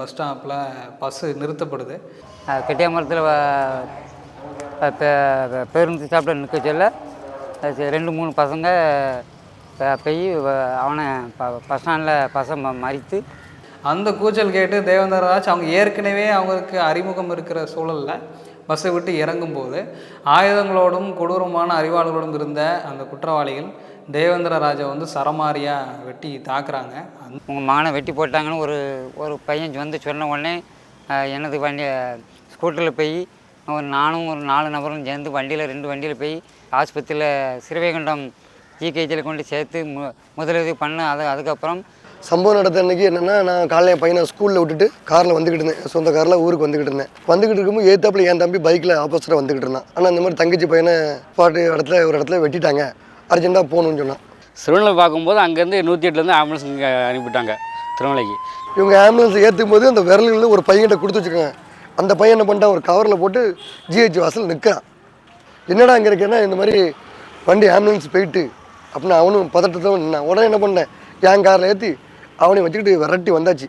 Bus ஸ்டாப்பில் bus நிறுத்தப்படுது. கெட்டியாமரத்தில் பேருந்து ஸ்டாப்பில் நிற்க சொல்ல 2-3 பசங்க போய் அவனை பஸ் ஸ்டாண்டில் பசை மறித்து அந்த கூச்சல் கேட்டு தேவேந்திரராஜ் அவங்க ஏற்கனவே அவங்களுக்கு அறிமுகம் இருக்கிற சூழலில் பஸ்ஸை விட்டு இறங்கும்போது ஆயுதங்களோடும் கொடூரமான அறிவாளர்களோடும் இருந்த அந்த குற்றவாளிகள் தேவேந்திரராஜை வந்து சரமாரியாக வெட்டி தாக்குறாங்க. உங்கள் மகனை வெட்டி போட்டாங்கன்னு ஒரு பையன் வந்து சொன்ன உடனே எனது வண்டி ஸ்கூட்டரில் போய் நானும் ஒரு 4 நபரும் சேர்ந்து வண்டியில் 2 வண்டியில் போய் ஆஸ்பத்திரியில் சிறுவைகுண்டம் ஜிஹெச்சில் கொண்டு சேர்த்து முதலுதவி பண்ண அதுக்கப்புறம் சம்பவம் நடந்த அன்றைக்கி என்னென்னா, நான் காலையில் என் பையனை ஸ்கூலில் விட்டுட்டு காரில் வந்துக்கிட்டு இருந்தேன். சொந்த காரில் ஊருக்கு வந்துக்கிட்டு இருந்தேன். வந்துக்கிட்டு இருக்கும்போது ஏத்தாப்பில் என் தம்பி பைக்கில் ஆப்போசிட்டாக வந்துக்கிட்டு இருந்தான். ஆனால் இந்த மாதிரி தங்கச்சி பையனை ஒரு இடத்துல வெட்டிட்டாங்க, அர்ஜென்ட்டாக போகணுன்னு சொன்னான். திருவண்ணாமலை பார்க்கும்போது அங்கேருந்து 108லேருந்து ஆம்புலன்ஸ் இங்கே அனுப்பிவிட்டாங்க திருவண்ணாமலைக்கு. இவங்க ஆம்புலன்ஸ் ஏற்றும் போது அந்த விரல்களில் ஒரு பையன்கிட்ட கொடுத்து வச்சுருக்காங்க. அந்த பையன் என்ன பண்ணிட்டான், ஒரு கவரில் போட்டு ஜிஹெச் வாசல் நிற்கிறான். என்னடா அங்கே இருக்கேன்னா, இந்த மாதிரி வண்டி ஆம்புலன்ஸ் போயிட்டு அப்படின்னு அவனும் பதட்டத்தை நின்னான். உடனே என்ன பண்ணேன், என் காரில் ஏற்றி அவனை வச்சுக்கிட்டு விரட்டி வந்தாச்சு.